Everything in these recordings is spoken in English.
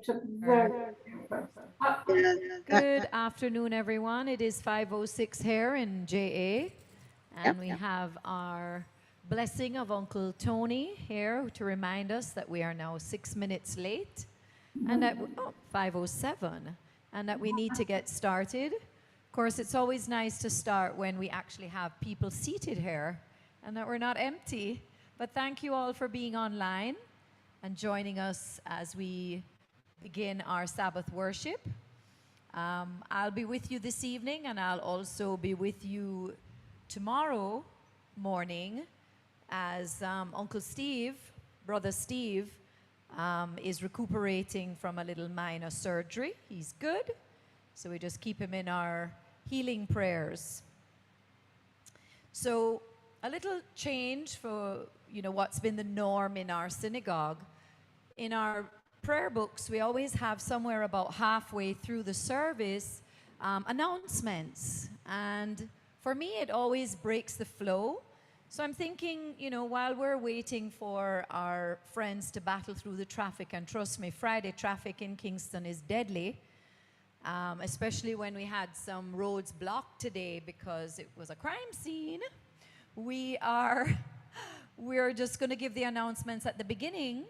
Good afternoon, everyone. It is 5:06 here in JA, and we have our blessing of Uncle Tony here to remind us that we are now 6 minutes late, and that 5:07, and that we need to get started. Of course, it's always nice to start when we actually have people seated here, and that we're not empty. But thank you all for being online and joining us as we begin our Sabbath worship. I'll be with you this evening, and I'll also be with you tomorrow morning as Uncle Steve, Brother Steve, is recuperating from a little minor surgery. He's good, so we just keep him in our healing prayers. So a little change for, what's been the norm in our synagogue. In our prayer books, we always have somewhere about halfway through the service announcements. And for me, it always breaks the flow. So I'm thinking, while we're waiting for our friends to battle through the traffic, and trust me, Friday traffic in Kingston is deadly, especially when we had some roads blocked today because it was a crime scene. We're just going to give the announcements at the beginning.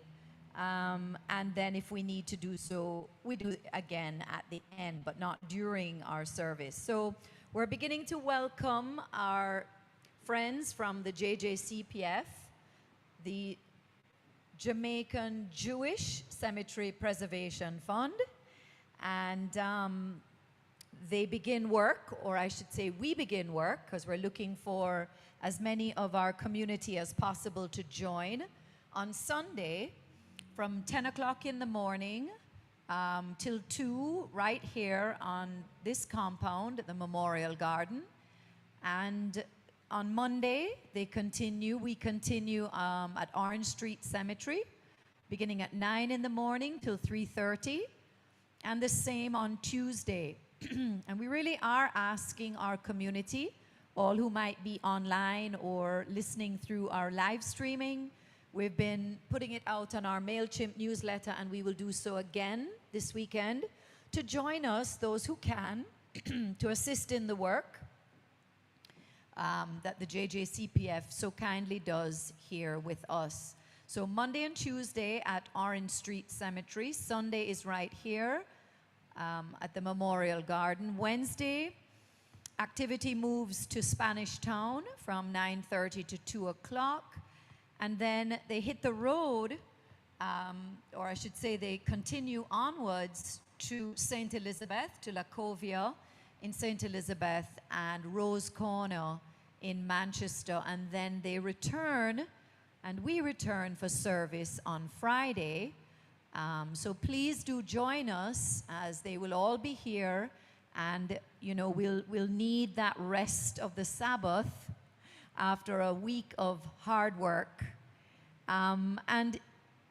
And then if we need to do so, we do it again at the end, but not during our service. So we're beginning to welcome our friends from the JJCPF, the Jamaican Jewish Cemetery Preservation Fund. And they begin work, or I should say we begin work, because we're looking for as many of our community as possible to join on Sunday, from 10 o'clock in the morning till 2 right here on this compound at the Memorial Garden. And on Monday, we continue at Orange Street Cemetery, beginning at 9 in the morning till 3:30. And the same on Tuesday. And we really are asking our community, all who might be online or listening through our live streaming. We've been putting it out on our MailChimp newsletter, and we will do so again this weekend, to join us, those who can, to assist in the work that the JJCPF so kindly does here with us. So Monday and Tuesday at Orange Street Cemetery. Sunday is right here at the Memorial Garden. Wednesday, activity moves to Spanish Town from 9:30 to 2 o'clock. And then they hit the road, or I should say they continue onwards to St. Elizabeth, to La Covia in St. Elizabeth, and Rose Corner in Manchester. And then they return, and we return for service on Friday. So please do join us, as they will all be here. And, we'll need that rest of the Sabbath after a week of hard work. And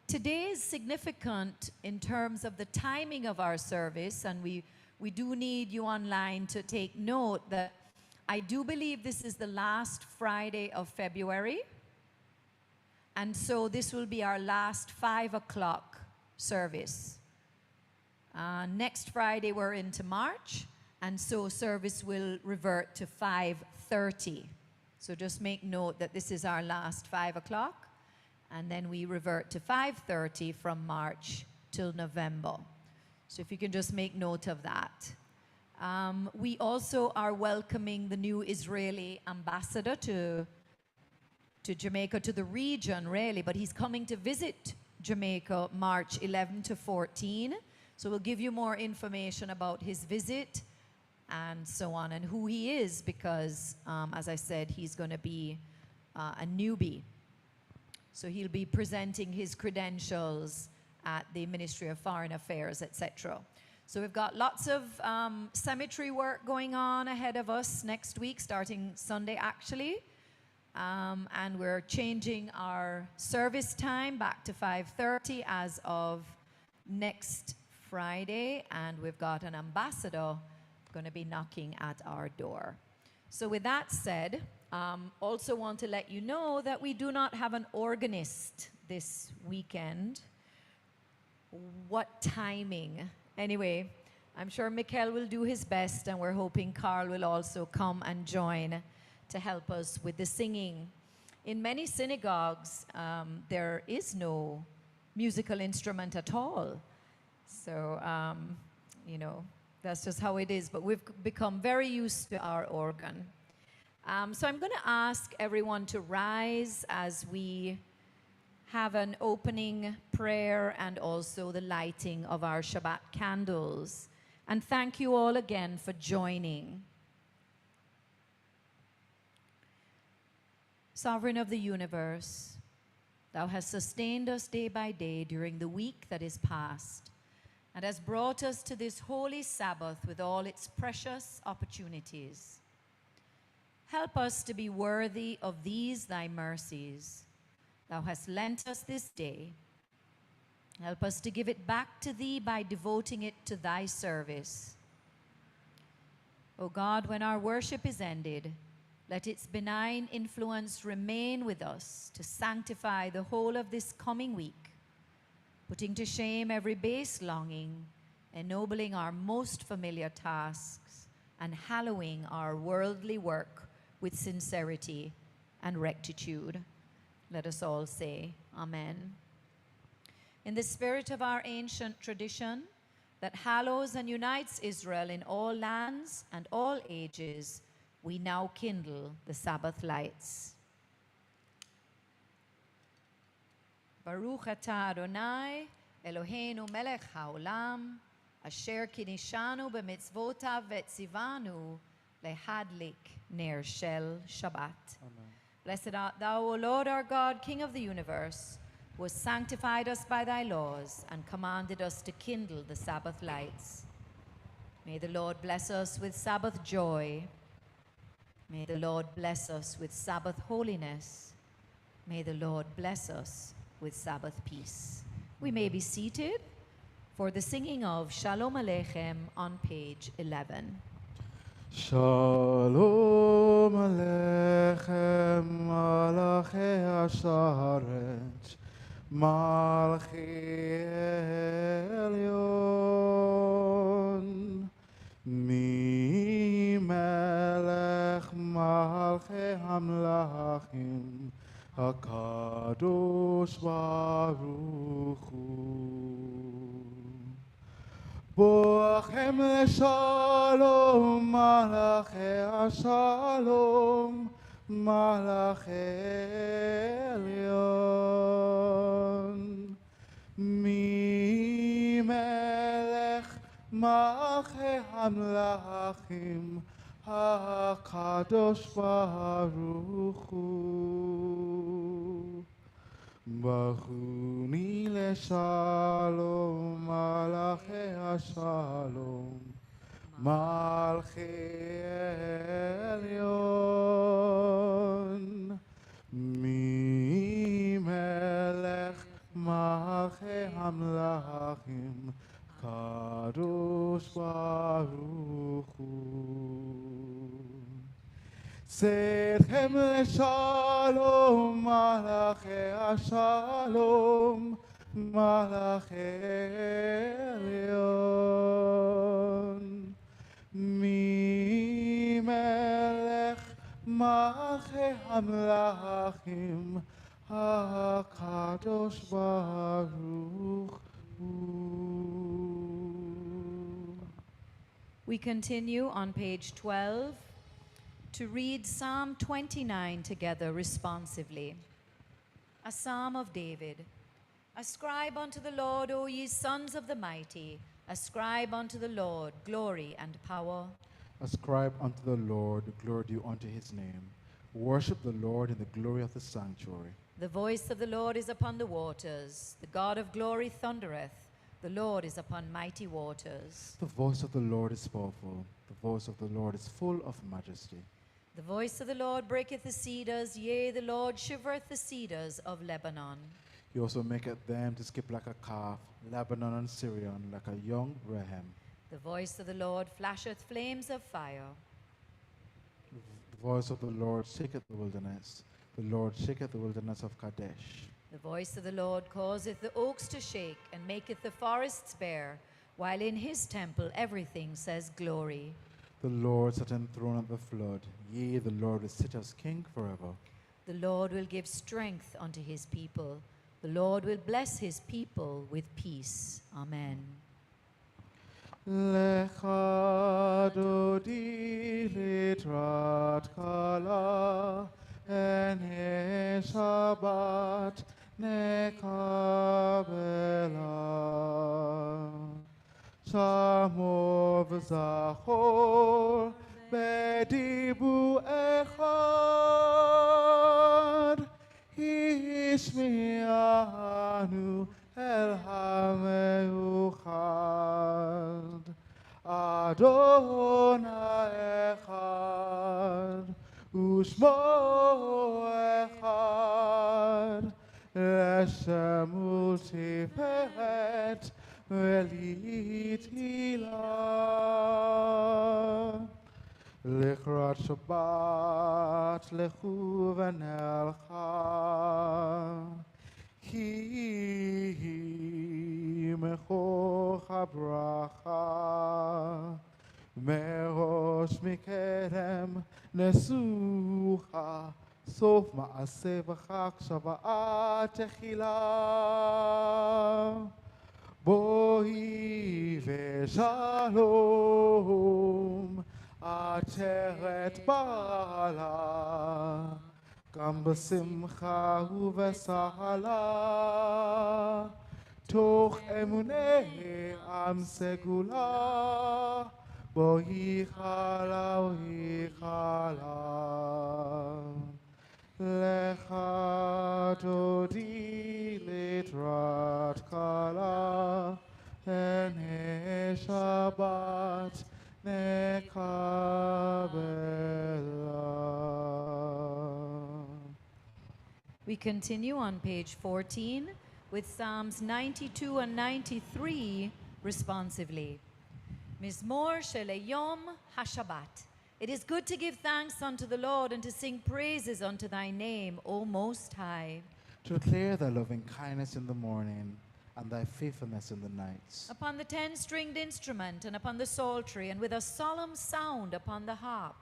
today is significant in terms of the timing of our service, and we do need you online to take note that I do believe this is the last Friday of February, and so this will be our last 5 o'clock service. Next Friday we're into March, and so service will revert to 5:30. So just make note that this is our last 5 o'clock, and then we revert to 5:30 from March till November. So if you can just make note of that. We also are welcoming the new Israeli ambassador to Jamaica, to the region really, but he's coming to visit Jamaica March 11 to 14. So we'll give you more information about his visit and so on, and who he is, because, as I said, he's going to be a newbie. So he'll be presenting his credentials at the Ministry of Foreign Affairs, etc. So we've got lots of cemetery work going on ahead of us next week, starting Sunday actually. And we're changing our service time back to 5:30 as of next Friday, and we've got an ambassador going to be knocking at our door. So with that said, also want to let you know that we do not have an organist this weekend. What timing. Anyway, I'm sure Mikkel will do his best, and we're hoping Carl will also come and join to help us with the singing. In many synagogues, there is no musical instrument at all. So, you know, that's just how it is. But we've become very used to our organ. So I'm going to ask everyone to rise as we have an opening prayer and also the lighting of our Shabbat candles. And thank you all again for joining. Sovereign of the universe, thou hast sustained us day by day during the week that is past, and hast brought us to this holy Sabbath with all its precious opportunities. Help us to be worthy of these thy mercies thou hast lent us this day. Help us to give it back to thee by devoting it to thy service. O God, when our worship is ended, let its benign influence remain with us to sanctify the whole of this coming week, putting to shame every base longing, ennobling our most familiar tasks, and hallowing our worldly work with sincerity and rectitude. Let us all say, Amen. In the spirit of our ancient tradition that hallows and unites Israel in all lands and all ages, we now kindle the Sabbath lights. Baruch atah Adonai, Eloheinu melech haolam, asher kinishanu b'mitzvotav vetzivanu lehadlik ner shel Shabbat. Amen. Blessed art thou, O Lord our God, King of the universe, who hast sanctified us by thy laws and commanded us to kindle the Sabbath lights. May the Lord bless us with Sabbath joy. May the Lord bless us with Sabbath holiness. May the Lord bless us with Sabbath peace. We may be seated for the singing of Shalom Aleichem on page 11. Shalom Aleichem Malachei Hasharet Malchi Elyon Mi Melech Malchei Hamlachim HaKadosh Baruch Hu Boachem leshalom, malachei hashalom, malachei elyon. Mi melech malchei hamlachim, HaKadosh Baruch Hu. Bachuni leshalom, malachei hashalom, malchei elyon. Mi melech malchei hamlachim, Kadosh Baruch Hu. Seidchem leshalom, malachei hashalom, malachei elyon. Mi melech malchei hamlachim, HaKadosh Baruch Hu. We continue on page 12 to read Psalm 29 together responsively. A psalm of David. Ascribe unto the Lord, O ye sons of the mighty. Ascribe unto the Lord glory and power. Ascribe unto the Lord glory due unto his name. Worship the Lord in the glory of the sanctuary. The voice of the Lord is upon the waters. The God of glory thundereth. The Lord is upon mighty waters. The voice of the Lord is powerful. The voice of the Lord is full of majesty. The voice of the Lord breaketh the cedars, yea, the Lord shivereth the cedars of Lebanon. He also maketh them to skip like a calf, Lebanon and Syrian like a young Rehem. The voice of the Lord flasheth flames of fire. The voice of the Lord shaketh the wilderness. The Lord shaketh the wilderness of Kadesh. The voice of the Lord causeth the oaks to shake, and maketh the forests bare, while in his temple everything says glory. The Lord sat enthroned on the flood. Yea, the Lord will sit as king forever. The Lord will give strength unto his people. The Lord will bless his people with peace. Amen. Lecha dodi litrat kala en Shabbat nekabela. Shamo v'zachor bedibu echad Ishmianu el hameuchad Adonai echad Ushmo echad Leshem ultifet velitila Likrat Shabbat lechu v'nelcha Ki mechoch habracha Merosh mikerem nesucha Sof ma'aseh v'chak shava'at techila Boi v'shalom Ateret bala Gam b'simcha u'v'sahala Toch emunei am segula Bo hichala Lecha dodi litrat kala En Shabbat nekabela. We continue on page 14 with Psalms 92 and 93 responsively. Mizmor Sheleyom HaShabbat. It is good to give thanks unto the Lord and to sing praises unto thy name, O Most High. To declare thy loving kindness in the morning and thy faithfulness in the nights. Upon the 10-stringed instrument and upon the psaltery and with a solemn sound upon the harp.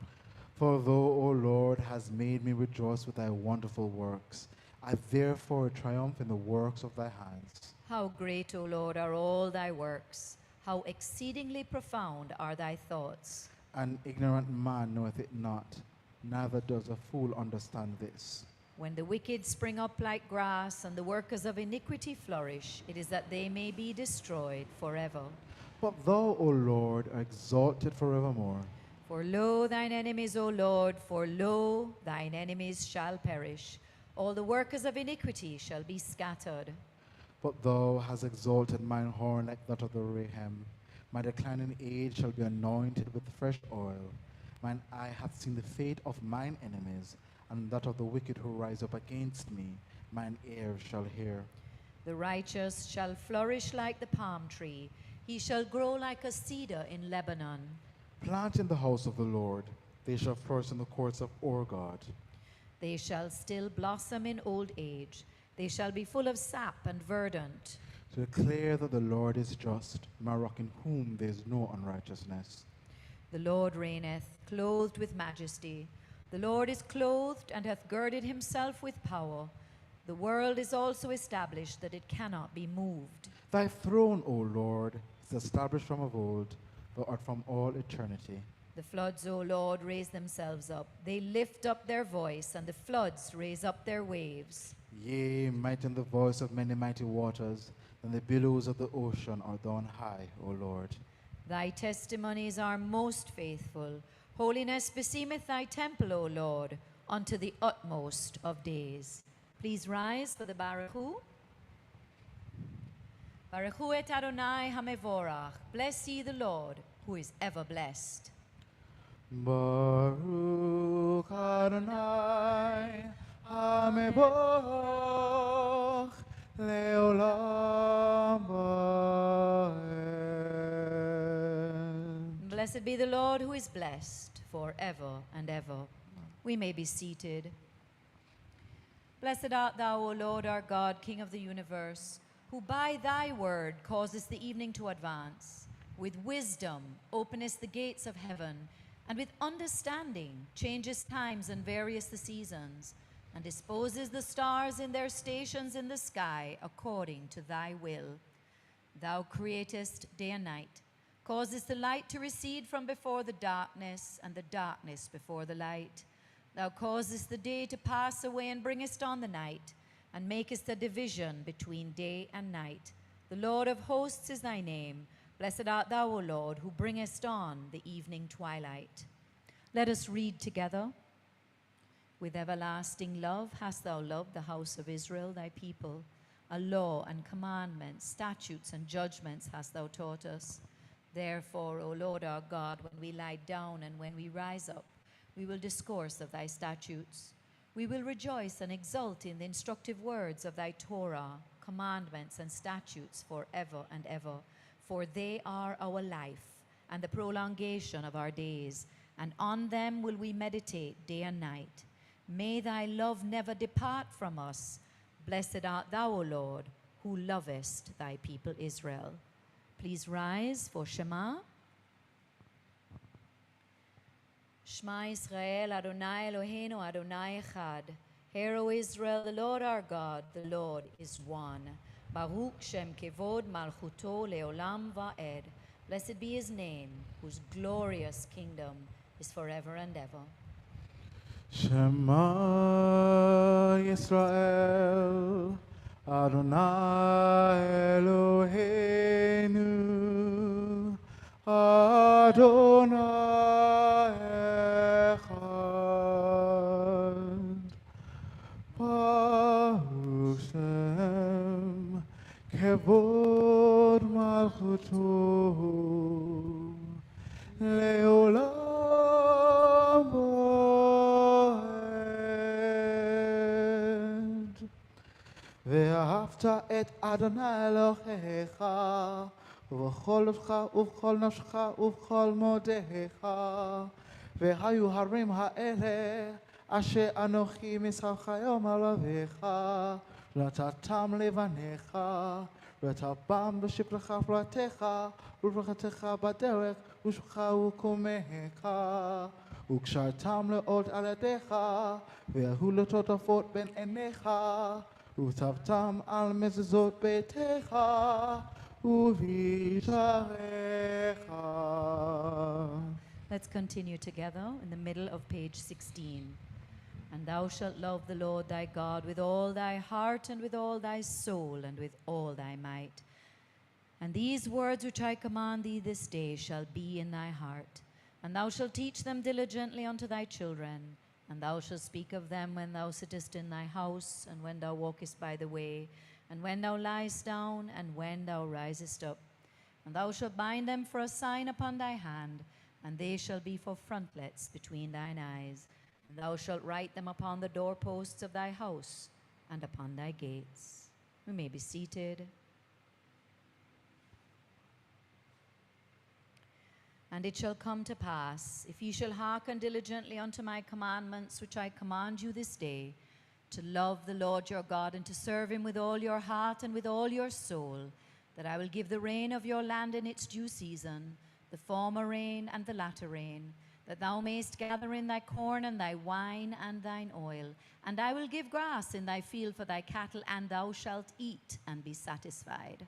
For thou, O Lord, hast made me rejoice with thy wonderful works. I therefore triumph in the works of thy hands. How great, O Lord, are all thy works. How exceedingly profound are thy thoughts. An ignorant man knoweth it not, neither does a fool understand this. When the wicked spring up like grass and the workers of iniquity flourish, it is that they may be destroyed forever. But thou, O Lord, art exalted forevermore. For lo, thine enemies, O Lord, for lo, thine enemies shall perish. All the workers of iniquity shall be scattered. But thou hast exalted mine horn like that of the Raham. My declining age shall be anointed with fresh oil. Mine eye hath seen the fate of mine enemies, and that of the wicked who rise up against me. Mine ear shall hear. The righteous shall flourish like the palm tree. He shall grow like a cedar in Lebanon. Plant in the house of the Lord. They shall flourish in the courts of our God. They shall still blossom in old age. They shall be full of sap and verdant. To declare that the Lord is just, my rock in whom there is no unrighteousness. The Lord reigneth, clothed with majesty. The Lord is clothed and hath girded himself with power. The world is also established that it cannot be moved. Thy throne, O Lord, is established from of old. Thou art from all eternity. The floods, O Lord, raise themselves up. They lift up their voice, and the floods raise up their waves. Yea, might in the voice of many mighty waters, than the billows of the ocean are thou on high, O Lord. Thy testimonies are most faithful. Holiness beseemeth thy temple, O Lord, unto the utmost of days. Please rise for the Baruchu. Baruchu et Adonai hamevorach. Bless ye the Lord, who is ever blessed. Baruch Adonai hamevorach leolam va'ed. Blessed be the Lord, who is blessed forever and ever. We may be seated. Blessed art thou, O Lord our God, King of the universe, who by thy word causest the evening to advance. With wisdom openest the gates of heaven, and with understanding changest times and various the seasons, and disposes the stars in their stations in the sky according to thy will. Thou createst day and night, causest the light to recede from before the darkness, and the darkness before the light. Thou causest the day to pass away, and bringest on the night, and makest a division between day and night. The Lord of hosts is thy name. Blessed art thou, O Lord, who bringest on the evening twilight. Let us read together. With everlasting love hast thou loved the house of Israel, thy people. A law and commandments, statutes and judgments hast thou taught us. Therefore, O Lord our God, when we lie down and when we rise up, we will discourse of thy statutes. We will rejoice and exult in the instructive words of thy Torah, commandments and statutes forever and ever. For they are our life and the prolongation of our days, and on them will we meditate day and night. May thy love never depart from us. Blessed art thou, O Lord, who lovest thy people Israel. Please rise for Shema. Shema Yisrael, Adonai Eloheinu, Adonai Echad. Hear, O Israel, the Lord our God, the Lord is one. Baruch Shem Kevod Malchuto Leolam Va'ed. Blessed be his name, whose glorious kingdom is forever and ever. Shema Yisrael, Adonai Eloheinu, Adonai Echad. Baruch Shem Kevod Malchuto Leolam Va'ed. ואהבת את אדוני אלוהיך ובכל לבך ובכל נפשך ובכל מאודיך. והיו הרים האלה אשר אנוכי מצווך היום על אביך, ונתתם לבניך, ותרבם בשפלך פרעתך וברכתך בדרך ושמך וקומך, וקשרתם לעוד על ידיך, והיו לטוטפות בין עיניך, וכתבתם על מזוזות ביתך ובשעריך. Let's continue together in the middle of page 16. And thou shalt love the Lord thy God with all thy heart and with all thy soul and with all thy might. And these words which I command thee this day shall be in thy heart. And thou shalt teach them diligently unto thy children. And thou shalt speak of them when thou sittest in thy house, and when thou walkest by the way, and when thou liest down, and when thou risest up. And thou shalt bind them for a sign upon thy hand, and they shall be for frontlets between thine eyes. And thou shalt write them upon the doorposts of thy house and upon thy gates. We may be seated. And it shall come to pass, if ye shall hearken diligently unto my commandments, which I command you this day, to love the Lord your God and to serve him with all your heart and with all your soul, that I will give the rain of your land in its due season, the former rain and the latter rain, that thou mayest gather in thy corn and thy wine and thine oil. And I will give grass in thy field for thy cattle, and thou shalt eat and be satisfied.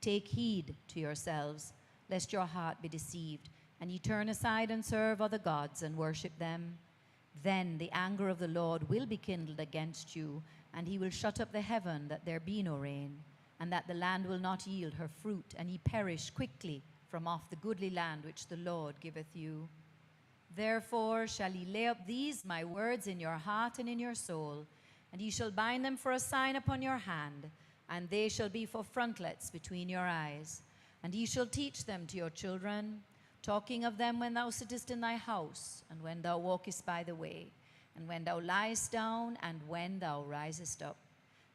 Take heed to yourselves, lest your heart be deceived, and ye turn aside and serve other gods and worship them. Then the anger of the Lord will be kindled against you, and he will shut up the heaven that there be no rain, and that the land will not yield her fruit, and ye perish quickly from off the goodly land which the Lord giveth you. Therefore shall ye lay up these my words in your heart and in your soul, and ye shall bind them for a sign upon your hand, and they shall be for frontlets between your eyes. And ye shall teach them to your children, talking of them when thou sittest in thy house, and when thou walkest by the way, and when thou liest down, and when thou risest up.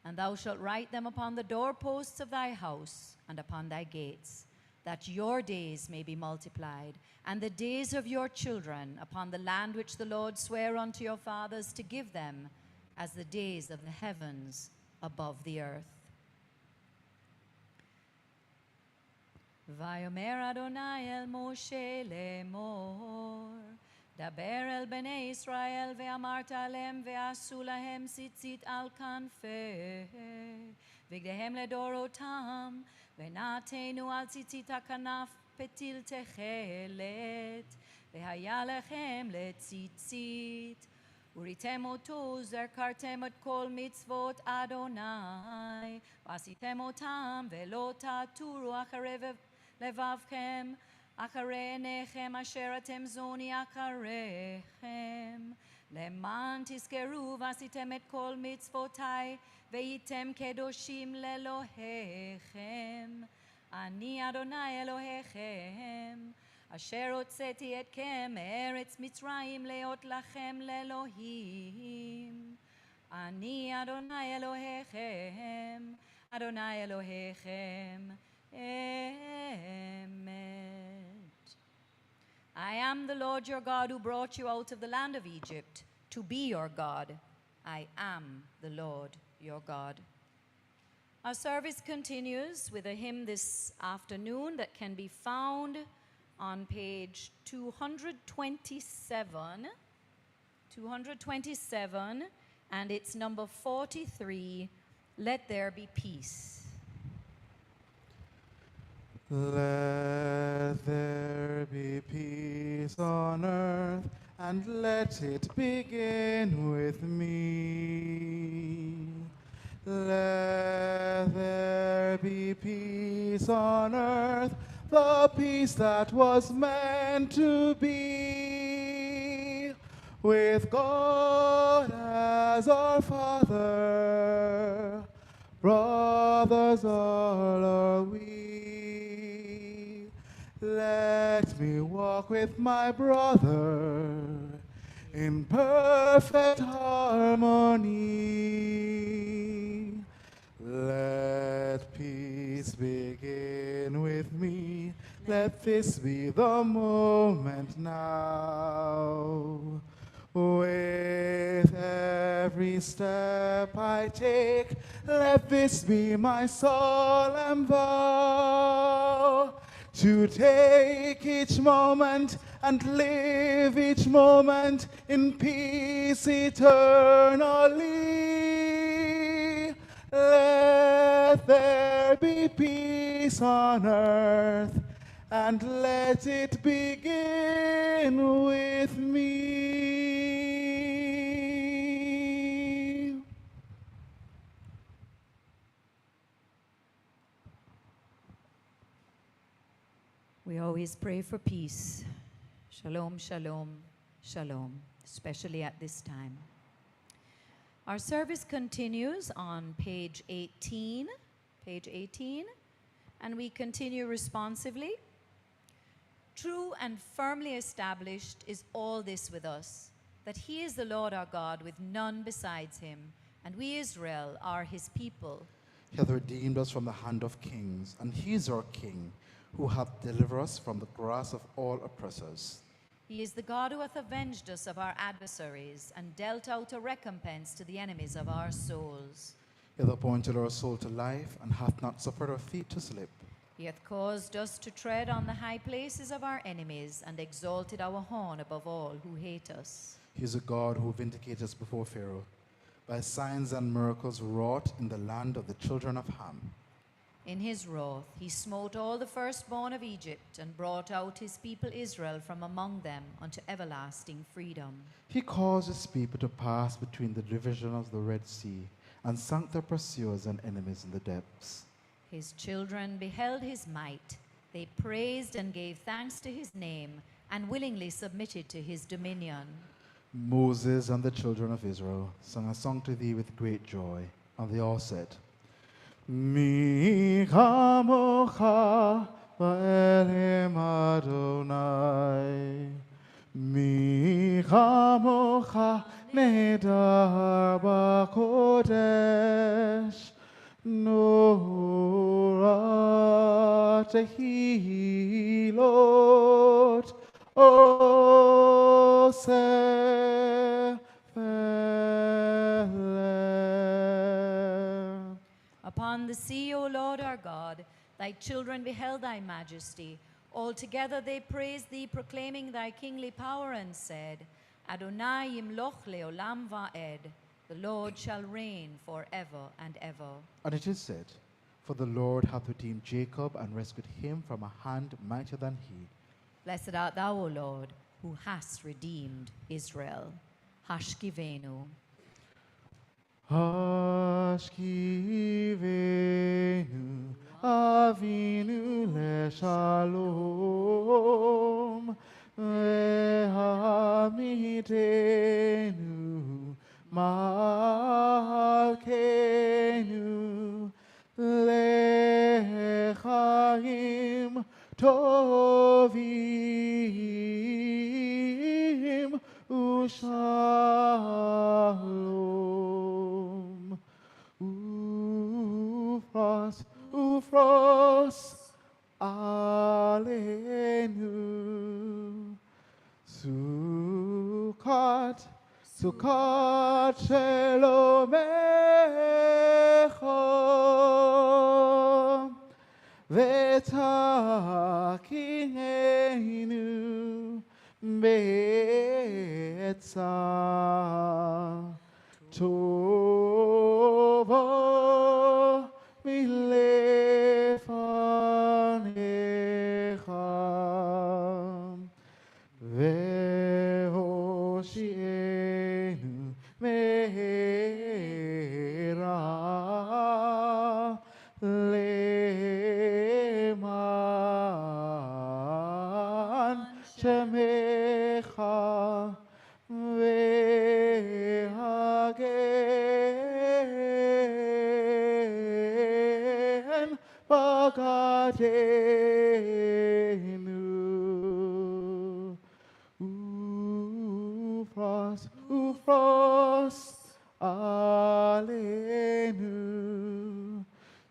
And thou shalt write them upon the doorposts of thy house and upon thy gates, that your days may be multiplied, and the days of your children upon the land which the Lord sware unto your fathers to give them, as the days of the heavens above the earth. Vayomer Adonai el Moshe lemor, daber el bnei Israel ve'amarta alem ve'asu lahem tzitzit al kanfeh, v'gdehem ledorotam, ve'natenu al tzitzit hakanaf petil techelet, ve'haya lechem letzitzit, uritem oto zerkartem et kol mitzvot Adonai, v'asitem otam ve'lo taturu acharev לבבכם, אחרי עיניכם אשר אתם זוני אחריכם, למען תזכרו ועשיתם את כל מצוותיי, והייתם קדושים לאלוהיכם. אני אדוני אלוהיכם, אשר הוצאתי אתכם מארץ מצרים להיות לכם לאלוהים. אני אדוני אלוהיכם, אדוני אלוהיכם. Emet. I am the Lord your God who brought you out of the land of Egypt to be your God. I am the Lord your God. Our service continues with a hymn this afternoon that can be found on page 227. 227, and it's number 43, Let There Be Peace. Let there be peace on earth, and let it begin with me. Let there be peace on earth, the peace that was meant to be. With God as our Father, brothers all are we. Let me walk with my brother in perfect harmony. Let peace begin with me. Let this be the moment now. With every step I take, let this be my solemn vow. To take each moment and live each moment in peace eternally. Let there be peace on earth, and let it begin with me. We always pray for peace. Shalom, shalom, shalom, especially at this time. Our service continues on page 18, and we continue responsively. True and firmly established is all this with us, that he is the Lord our God, with none besides him, and we Israel are his people. He hath redeemed us from the hand of kings, and he is our king, who hath delivered us from the grasp of all oppressors. He is the God who hath avenged us of our adversaries, and dealt out a recompense to the enemies of our souls. He hath appointed our soul to life, and hath not suffered our feet to slip. He hath caused us to tread on the high places of our enemies, and exalted our horn above all who hate us. He is a God who vindicates us before Pharaoh, by signs and miracles wrought in the land of the children of Ham. In his wrath he smote all the firstborn of Egypt, and brought out his people Israel from among them unto everlasting freedom. He caused his people to pass between the division of the Red Sea, and sunk their pursuers and enemies in the depths. His children beheld his might. They praised and gave thanks to his name, and willingly submitted to his dominion. Moses and the children of Israel sang a song to thee with great joy, and they all said, Mi chamocha va'elim Adonai, Mi chamocha nedar b'kodesh, Nora tehilot oseh God. Thy children beheld thy majesty. Altogether they praised thee, proclaiming thy kingly power, and said, Adonai yimloch leolam va'ed. The Lord shall reign forever and ever. And it is said, For the Lord hath redeemed Jacob and rescued him from a hand mightier than he. Blessed art thou, O Lord, who hast redeemed Israel. Hashkivenu. Hashkivenu Avinu leshalom ve'hamidenu malkeinu lechaim tovim ushalom. Ufros Aleinu Sukkot Shelomecha V'takineinu Be'etza Tova milefanecha ve'hoshienu me'era leman shemecha ve'hagen bagadenu. Ufros Aleinu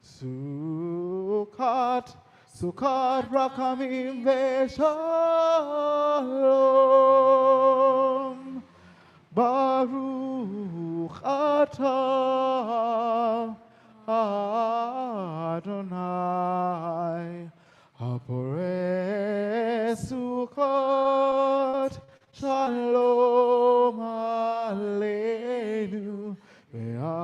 Sukkot Rakamim Veshalom Baruch Atah Adonai Haporeh Sukkot Shalom Aleinu Ve'amo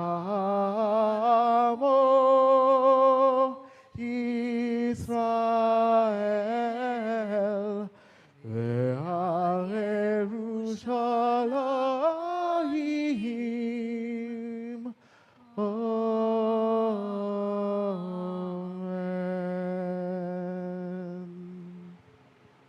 Yisrael Ve'al Yerushalayim. Amen.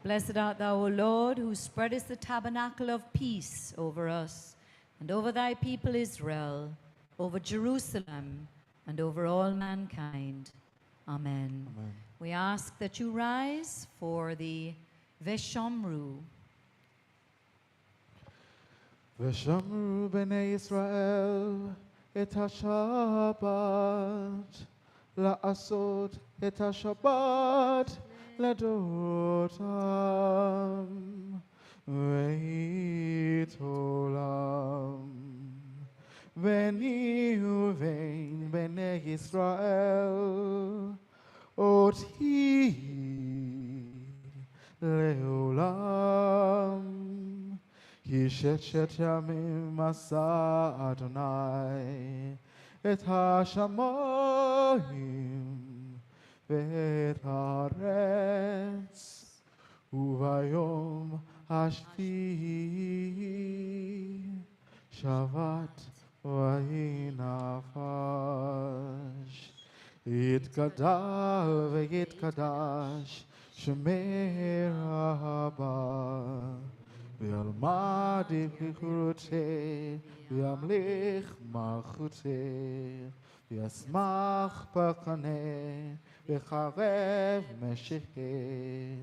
Blessed art thou, O Lord, who spreadest the tabernacle of peace over us, and over thy people Israel, over Jerusalem, and over all mankind. Amen. Amen. We ask that you rise for the Veshomru. V'shamru b'nei Yisrael et ha-Shabbat la'asot et ha-Shabbat לדורותם ואיתולם ביני ובין בני ישראל אותי לעולם כי ששת ימים עשה אדוני את השמיים ואת הארץ וביום השביעי שבת ויהי נפש יתגדל ויתקדש שמי רבה וילמד בחירותי וימליך מלכותי וישמח בקנה וחרב משיחי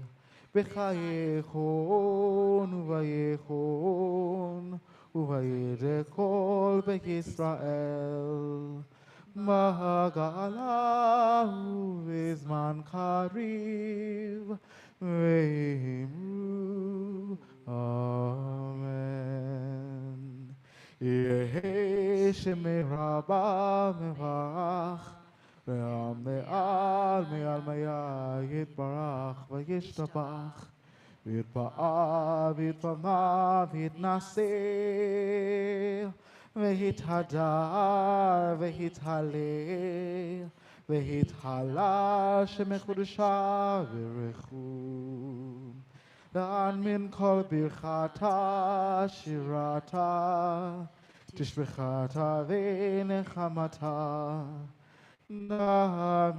בחייכון ובייכון ובידי כל בית ישראל בגאלה ובזמן קריב ואמרו אמן. יהי שמי רבה מברך Me'al Maya Yitbarach V'yishtabach V'yitba'a V'yitbama V'yitnaseh V'yithadar V'yithalel V'yithalal Shemechudusha V'rechum La'an min kol birchata shirata Tishbechata V'nechamata Namiran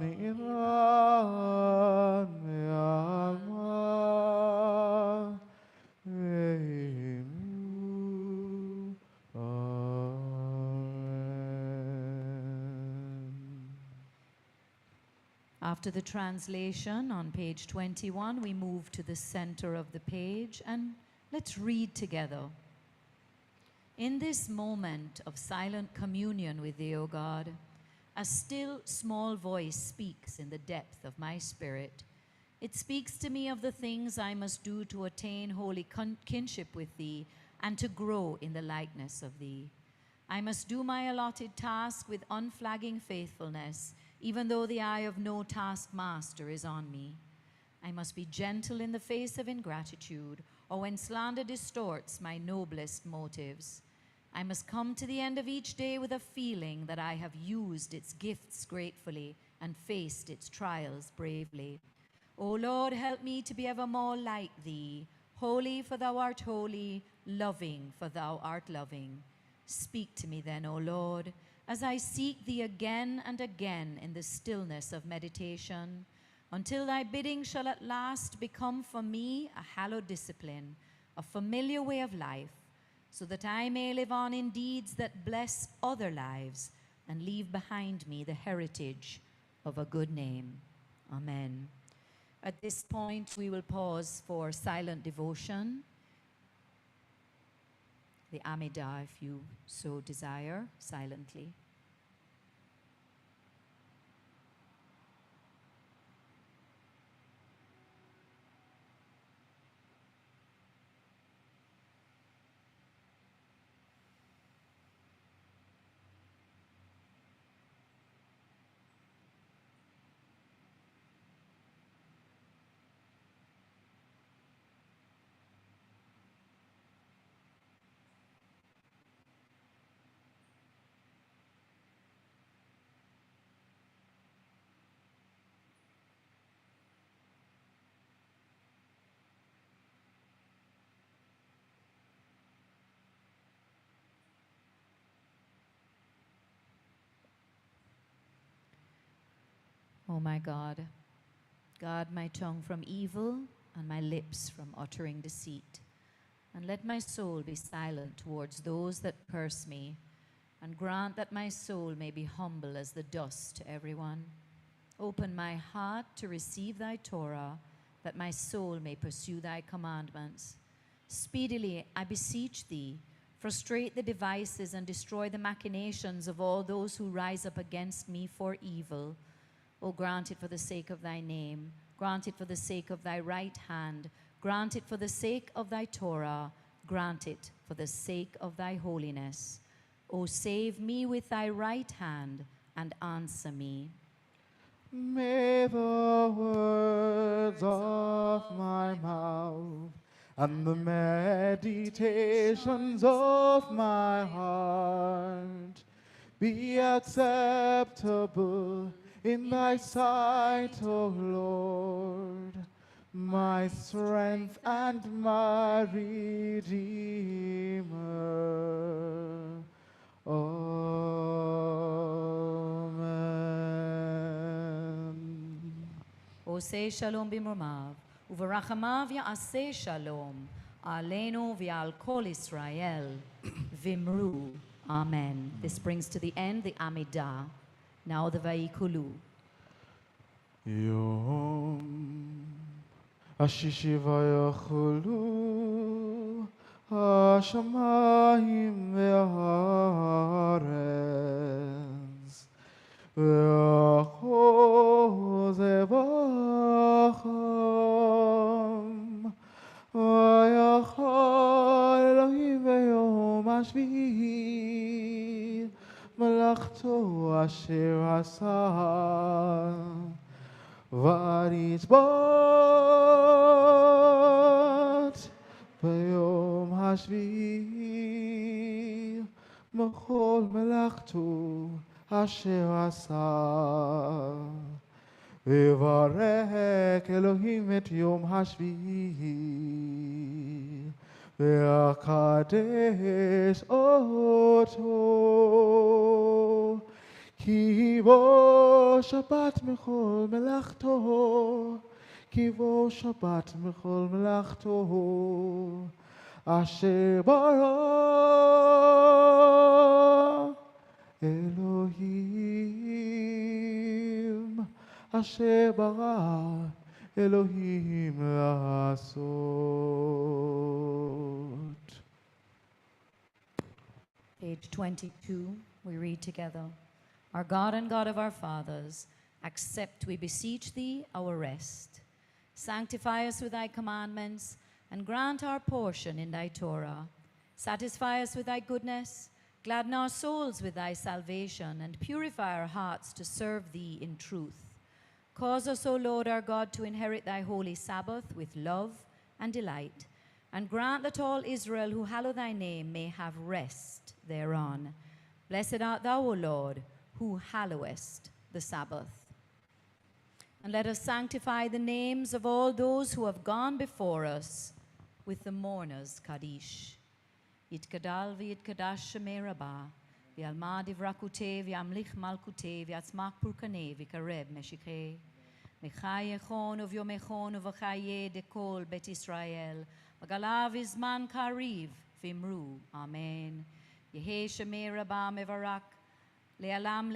me'alma ve'inu. Amen. After the translation on page 21, we move to the center of the page and let's read together. In this moment of silent communion with thee, O God, a still small voice speaks in the depth of my spirit. It speaks to me of the things I must do to attain holy kinship with thee and to grow in the likeness of thee. I must do my allotted task with unflagging faithfulness, even though the eye of no taskmaster is on me. I must be gentle in the face of ingratitude, or when slander distorts my noblest motives. I must come to the end of each day with a feeling that I have used its gifts gratefully and faced its trials bravely. O Lord, help me to be ever more like thee, holy for thou art holy, loving for thou art loving. Speak to me then, O Lord, as I seek thee again and again in the stillness of meditation, until thy bidding shall at last become for me a hallowed discipline, a familiar way of life, so that I may live on in deeds that bless other lives and leave behind me the heritage of a good name. Amen. At this point, we will pause for silent devotion. The Amidah, if you so desire, silently. O my God, guard my tongue from evil and my lips from uttering deceit. And let my soul be silent towards those that curse me, and grant that my soul may be humble as the dust to everyone. Open my heart to receive thy Torah, that my soul may pursue thy commandments. Speedily, I beseech thee, frustrate the devices and destroy the machinations of all those who rise up against me for evil. O grant it for the sake of thy name, grant it for the sake of thy right hand, grant it for the sake of thy Torah, grant it for the sake of thy holiness. O save me with thy right hand and answer me. May the words of my mouth and the meditations of my heart be acceptable in thy sight, O Lord, my strength and my Redeemer. Amen. Oseh shalom b'mromav, u'v'rachamav ya'aseh shalom, aleinu v'al kol Israel, v'imru. Amen. This brings to the end the Amidah. Now the Vayikulu. Yom Ashishi vayachulu Hashamayim ve'haaretz ve'achos evacham vayachal Elohim ve'yom hashvi'i Malachto אשר עשה ותשבות ביום השביעי מכל מלאכתו אשר עשה. ויברך אלוהים את יום השביעי ויקדש אותו כי בו שבת מכל מלאכתו, כי בו שבת מכל מלאכתו אשר ברא אלוהים, אשר ברא אלוהים לעשות. Page 22, we read together. Our God and God of our fathers, accept, we beseech thee, our rest. Sanctify us with thy commandments, and grant our portion in thy Torah. Satisfy us with thy goodness, gladden our souls with thy salvation, and purify our hearts to serve thee in truth. Cause us, O Lord our God, to inherit thy holy Sabbath with love and delight, and grant that all Israel who hallow thy name may have rest thereon. Blessed art thou, O Lord, who hallowest the Sabbath. And let us sanctify the names of all those who have gone before us with the mourners' Kaddish. Yitkadal v'yitkadash shemei rabah, v'yalma divrakute v'yamlich malkute v'yatzmach purkane v'kareb meshikhe. Mechayechon uvyomechon uv'chaye dekol bet Israel, v'galav izman kariv v'imru. Amen. Yehe shemei rabah mevarak, le'alam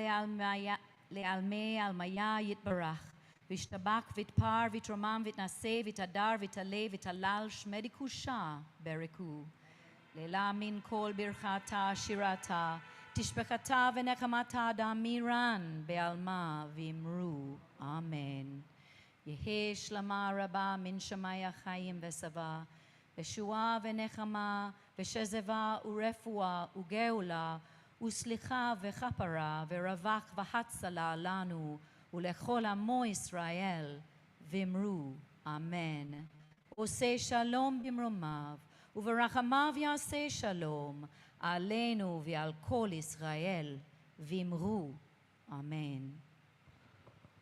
le'almei almaya yitbarach, v'ishtabak v'itpar v'tromam v'itnaseh v'itadar v'taleh v'talal shmedi kusha bereku. Le'la min kol birchata shirata, tishbechata v'nechamata damiran be'alma v'imru. Amen. Yehe shlama rabba min shamaya chayim v'sava, v'shua v'nechama, v'shezeva u'refua u'geula, u'slicha v'chapara, v'ravach v'hatzala lanu, u'lechol amo Yisrael, v'imru. Amen. Oseh shalom b'mromav, u'v'rachamav yaseh shalom, aleinu v'al kol Yisrael, v'imru. Amen.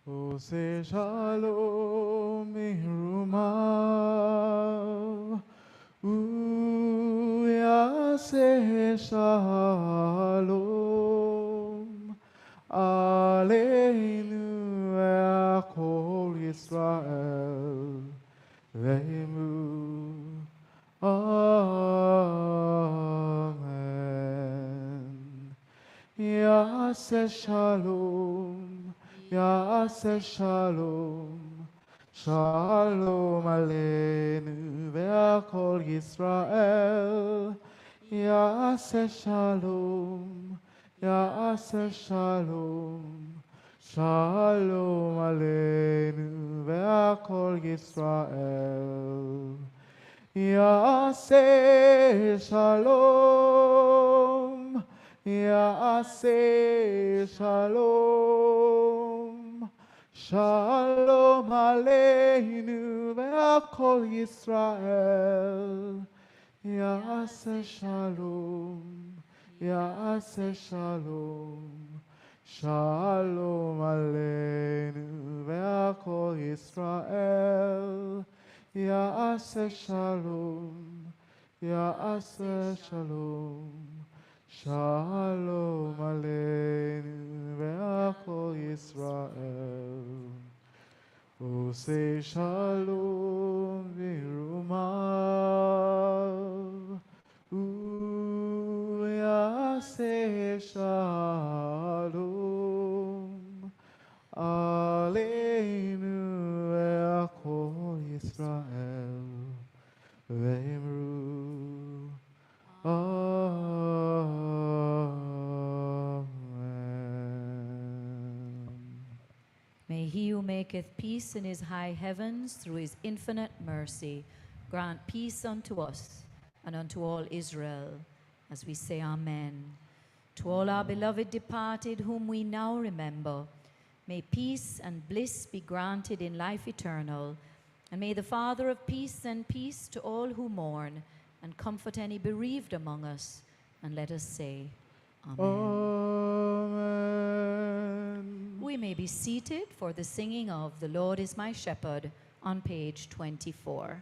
עושה שלום מרומיו ויעשה שלום עלינו ועל כל ישראל ואמרו אמן. יעשה שלום יעשה שלום, שלום עלינו ועל כל ישראל. יעשה שלום, יעשה שלום, שלום עלינו ועל כל ישראל. יעשה שלום, יעשה שלום, שלום עלינו ועל כל ישראל. יעשה שלום, יעשה שלום, שלום עלינו ועל כל ישראל. יעשה שלום, יעשה שלום, שלום עלינו ועל כל ישראל. עושה שלום במרומיו ויעשה שלום עלינו ועל כל ישראל ואמרו May he who maketh peace in his high heavens through his infinite mercy grant peace unto us and unto all Israel, as we say Amen. To all our beloved departed whom we now remember, may peace and bliss be granted in life eternal, and may the Father of peace send peace to all who mourn, and comfort any bereaved among us. And let us say, Amen. Amen. We may be seated for the singing of The Lord is My Shepherd on page 24.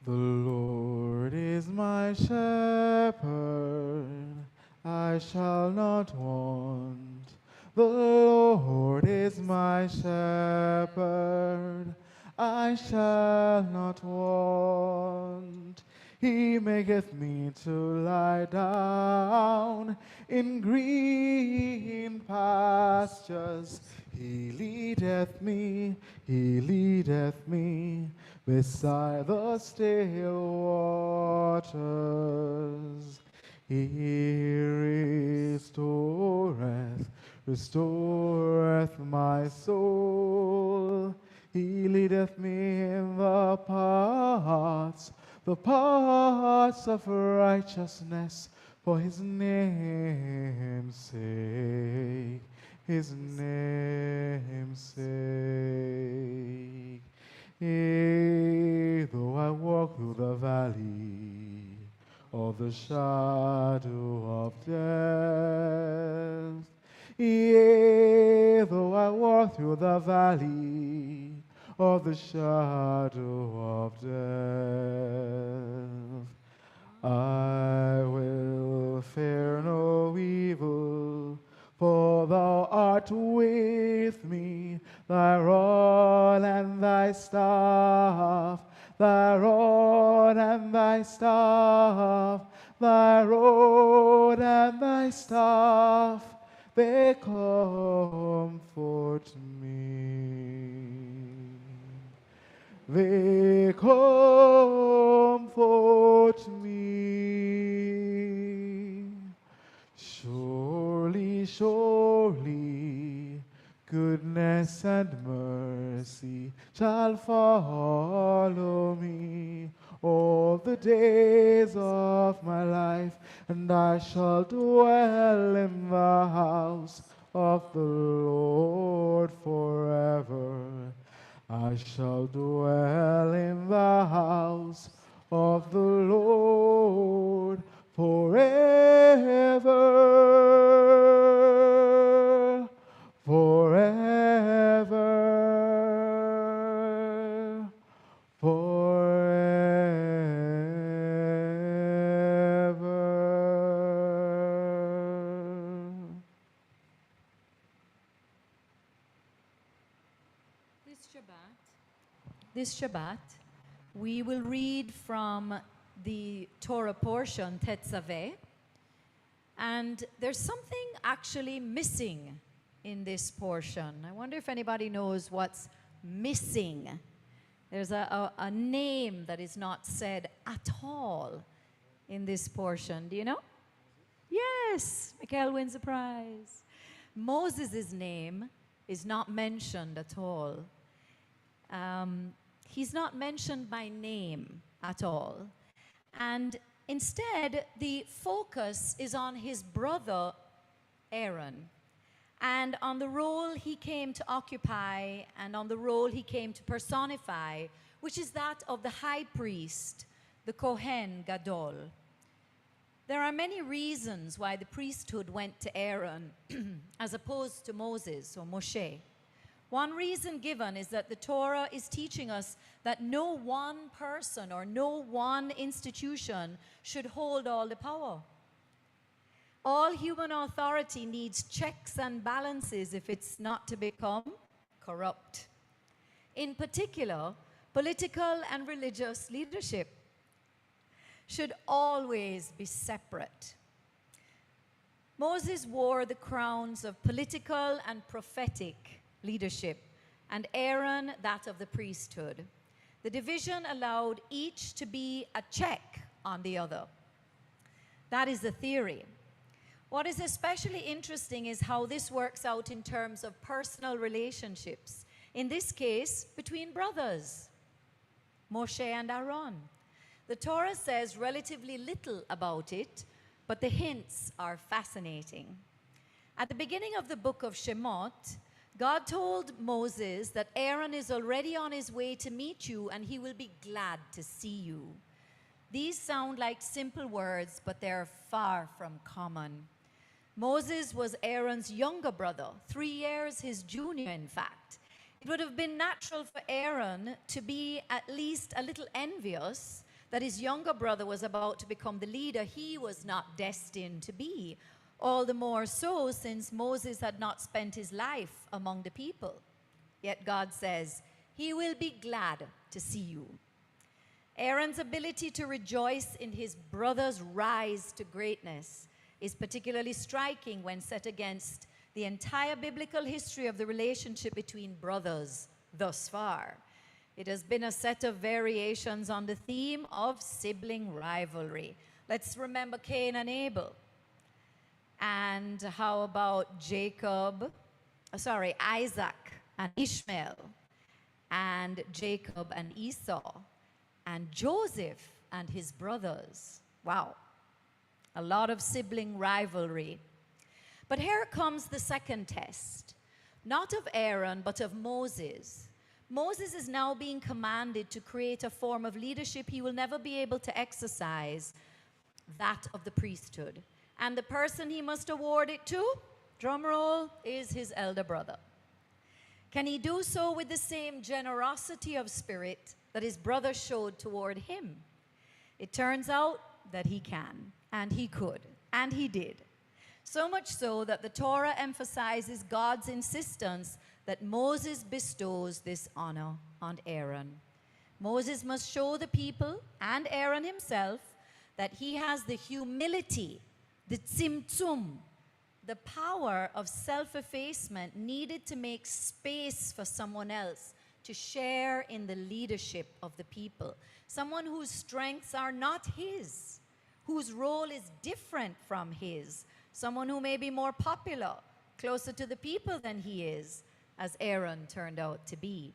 The Lord is my shepherd, I shall not want. The Lord is my shepherd, I shall not want. He maketh me to lie down in green pastures. He leadeth me beside the still waters. He restoreth my soul. He leadeth me in the paths of righteousness for his name's sake. His name's sake. Yea, though I walk through the valley of the shadow of death, yea, though I walk through the valley of the shadow of death, I will fear no evil, for thou art with me. Thy rod and thy staff, thy rod and thy staff, thy rod and thy staff, they comfort me. They comfort me. Surely, surely, goodness and mercy shall follow me all the days of my life, and I shall dwell in the house of the Lord forever. I shall dwell in the house of the Lord forever, forever, forever. This Shabbat, we will read from the Torah portion, Tetzaveh, and there's something actually missing in this portion. I wonder if anybody knows what's missing. There's a name that is not said at all in this portion. Do you know? Yes, Mikhail wins a prize. Moses' name is not mentioned at all. He's not mentioned by name at all. And instead, the focus is on his brother, Aaron, and on the role he came to occupy and on the role he came to personify, which is that of the high priest, the Kohen Gadol. There are many reasons why the priesthood went to Aaron as opposed to Moses or Moshe. One reason given is that the Torah is teaching us that no one person or no one institution should hold all the power. All human authority needs checks and balances if it's not to become corrupt. In particular, political and religious leadership should always be separate. Moses wore the crowns of political and prophetic leadership, and Aaron that of the priesthood. The division allowed each to be a check on the other. That is the theory. What is especially interesting is how this works out in terms of personal relationships. In this case, between brothers, Moshe and Aaron. The Torah says relatively little about it, but the hints are fascinating. At the beginning of the book of Shemot, God told Moses that Aaron is already on his way to meet you and he will be glad to see you. These sound like simple words, but they're far from common. Moses was Aaron's younger brother, 3 years his junior, in fact. It would have been natural for Aaron to be at least a little envious that his younger brother was about to become the leader he was not destined to be. All the more so since Moses had not spent his life among the people. Yet God says, he will be glad to see you. Aaron's ability to rejoice in his brother's rise to greatness is particularly striking when set against the entire biblical history of the relationship between brothers thus far. It has been a set of variations on the theme of sibling rivalry. Let's remember Cain and Abel. And how about Isaac and Ishmael, and Jacob and Esau, and Joseph and his brothers. Wow, a lot of sibling rivalry. But here comes the second test, not of Aaron, but of Moses. Moses is now being commanded to create a form of leadership he will never be able to exercise, that of the priesthood. And the person he must award it to, drum roll, is his elder brother. Can he do so with the same generosity of spirit that his brother showed toward him? It turns out that he can, and he could, and he did. So much so that the Torah emphasizes God's insistence that Moses bestows this honor on Aaron. Moses must show the people and Aaron himself that he has the humility, the tzimtzum, the power of self-effacement needed to make space for someone else to share in the leadership of the people. Someone whose strengths are not his, whose role is different from his. Someone who may be more popular, closer to the people than he is, as Aaron turned out to be.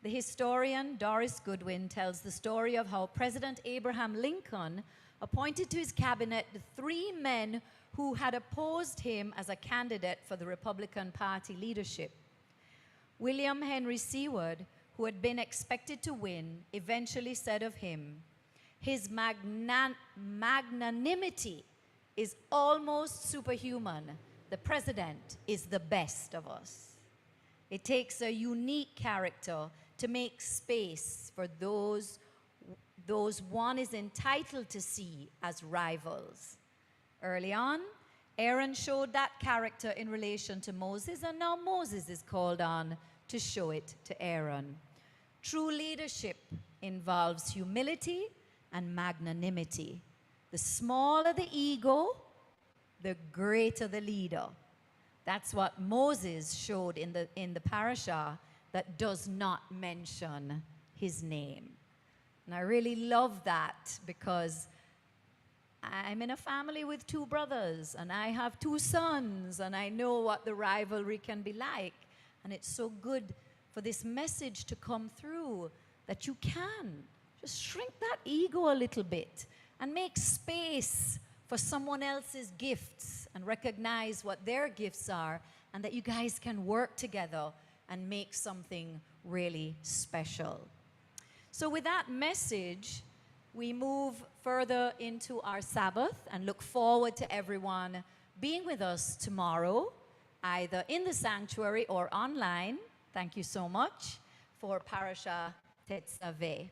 The historian Doris Goodwin tells the story of how President Abraham Lincoln appointed to his cabinet the 3 men who had opposed him as a candidate for the Republican Party leadership. William Henry Seward, who had been expected to win, eventually said of him, "His magnanimity is almost superhuman. The president is the best of us." It takes a unique character to make space for those one is entitled to see as rivals. Early on, Aaron showed that character in relation to Moses, and now Moses is called on to show it to Aaron. True leadership involves humility and magnanimity. The smaller the ego, the greater the leader. That's what Moses showed in the parasha that does not mention his name. And I really love that because I'm in a family with 2 brothers and I have 2 sons and I know what the rivalry can be like. And it's so good for this message to come through that you can just shrink that ego a little bit and make space for someone else's gifts and recognize what their gifts are, and that you guys can work together and make something really special. So with that message, we move further into our Sabbath and look forward to everyone being with us tomorrow, either in the sanctuary or online. Thank you so much for Parasha Tetzaveh.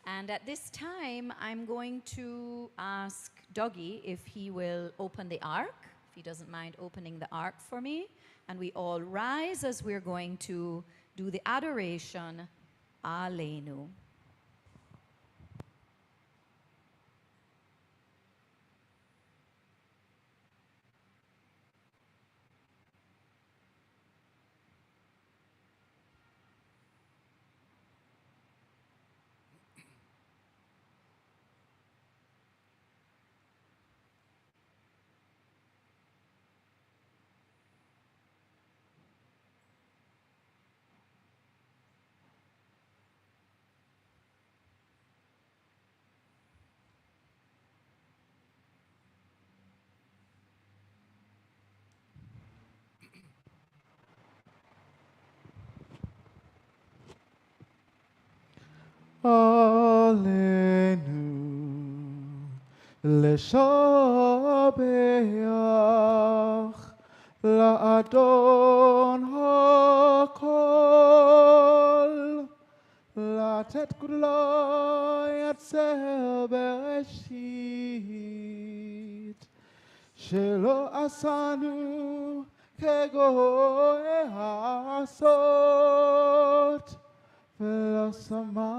And at this time, I'm going to ask Dougie if he will open the ark, if he doesn't mind opening the ark for me. And we all rise as we're going to do the adoration, Aleinu. עלינו לשבח לאדון הכל, לתת גדולה יצר בראשית, שלא עשנו כגוי העשות, ולא שמענו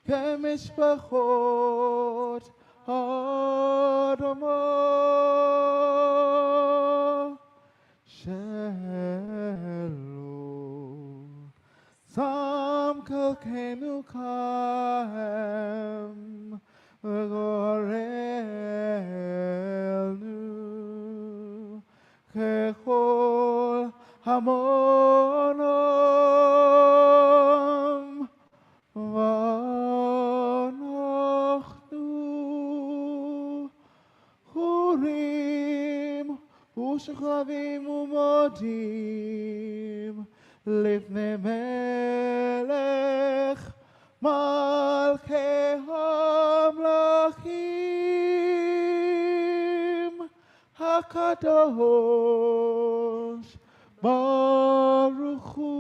כמשפחות אדמה, שלא שם חלקנו כהם וגורלנו ככל המונם, ואנחנו חורים ושוכבים ומודים לפני מלך מלכי המלכים הקדוש ברוך הוא,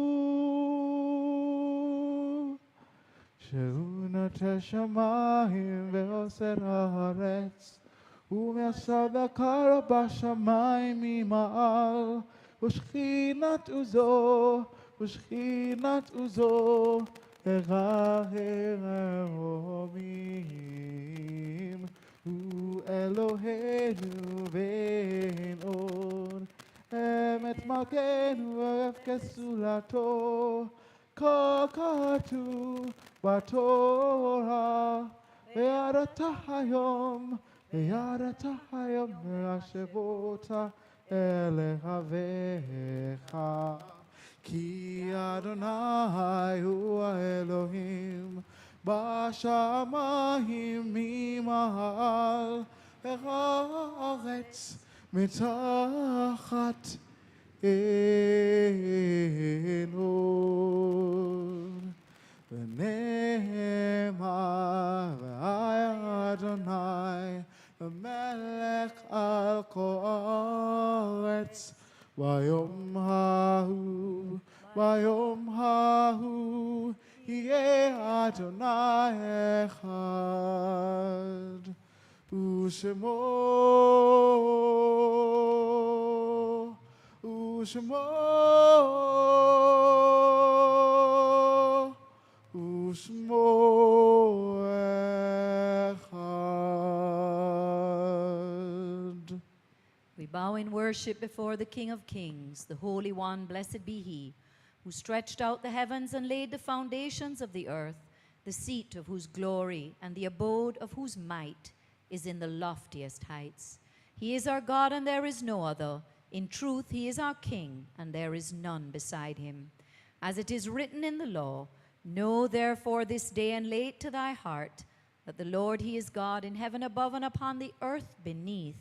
שהוא נוטה שמיים ועושה הארץ, ומייסד הקר בשמיים ממעל, ושכינת עוזו הרמים, הוא אלוהינו ואין עוד, אמת מלכנו ערב כסולתו, כה כתוב בתורה, ויראת היום להשבות אלוהיך, כי אדוני הוא האלוהים בשמיים ממעל, והארץ מתחת עינו. ונאמר אדוני המלך על כל הארץ, ביום ההוא יהיה אדוני אחד, ושמו אחד. We bow in worship before the King of Kings, the Holy One, blessed be He, who stretched out the heavens and laid the foundations of the earth, the seat of whose glory and the abode of whose might is in the loftiest heights. He is our God, and there is no other. In truth, He is our King, and there is none beside Him. As it is written in the law, know therefore this day and lay it to thy heart, that the Lord He is God in heaven above and upon the earth beneath.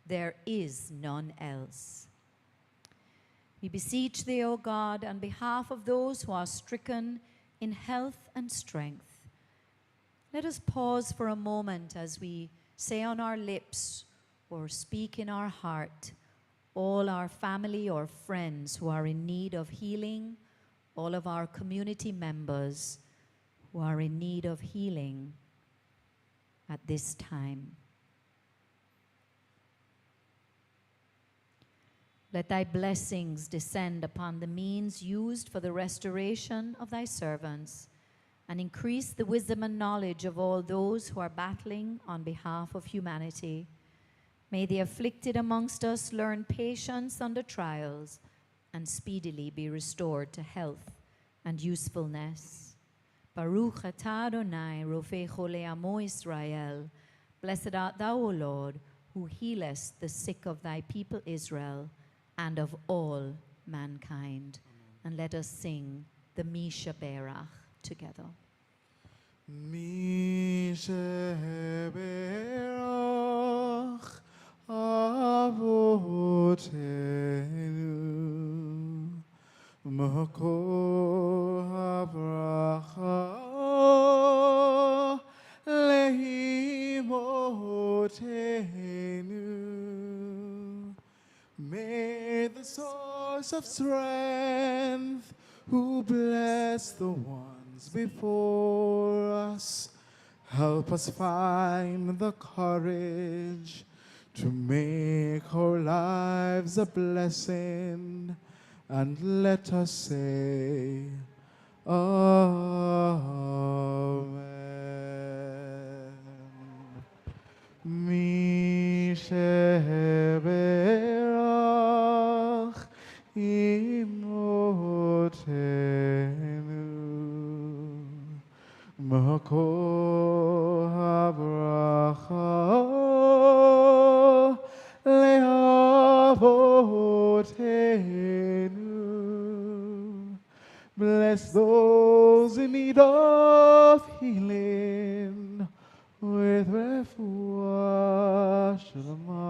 There is none else. We beseech thee, O God, on behalf of those who are stricken in health and strength. Let us pause for a moment as we say on our lips or speak in our heart all our family or friends who are in need of healing, all of our community members who are in need of healing at this time. Let thy blessings descend upon the means used for the restoration of thy servants, and increase the wisdom and knowledge of all those who are battling on behalf of humanity. May the afflicted amongst us learn patience under trials and speedily be restored to health and usefulness. Baruch atah Adonai, Rofei Cholei Amo Israel. Blessed art thou, O Lord, who healest the sick of thy people Israel, and of all mankind. Amen. And let us sing the Misha Berach together. Misha Berach Avotenu מקור הברכה לאמותינו. May the source of strength, who bless the ones before us, help us find the courage to make our lives a blessing, and let us say, Amen. Mi sheberach imotenu makor habracha leavotenu. Bless those in need of healing with refuah shalama,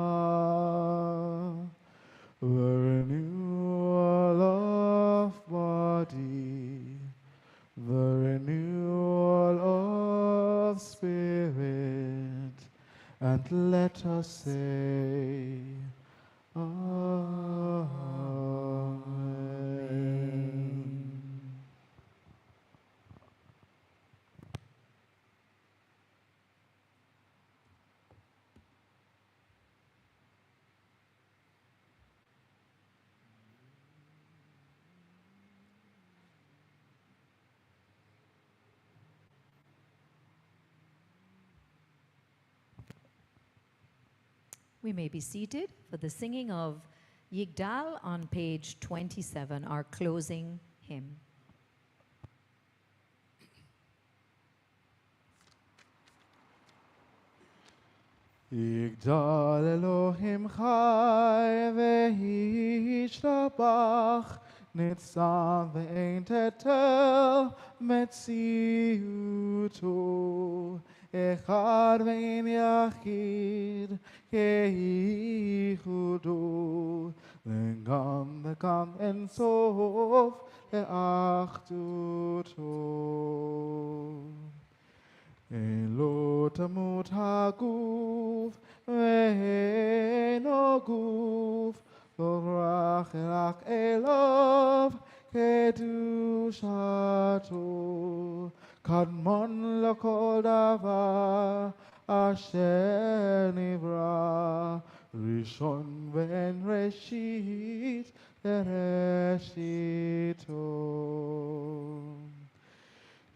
the renewal of body, the renewal of spirit, and let us say, Amen. We may be seated for the singing of Yigdal on page 27, our closing hymn. יגדל אלוהים חי וישתבח, ניצב ואין תתל מציאותו, אחד ואין יחיד כייחודו, לגן וגם אין סוף לאחדותו. לא תמות הגוף ואינו גוף, לא רק אליו קדושתו, קדמון לכל דבר אשר נברא, ראשון ואין ראשית לראשיתו.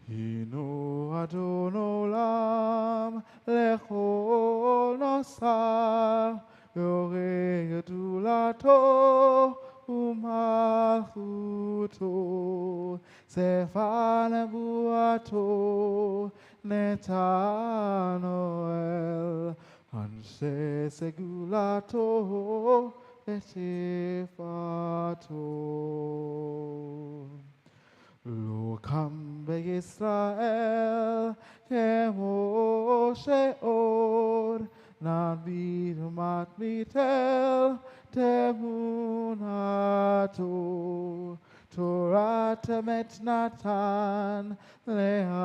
הינו אדון עולם לכל נוסע, יורה גדולתו ומלכותו, ספר נבואתו נתנו אל, אנשי סגולתו ותפארתו. לא קם בישראל כמו שאור, נביא ומתמיתל תמונתו, תורת אמת נתן לעמואל,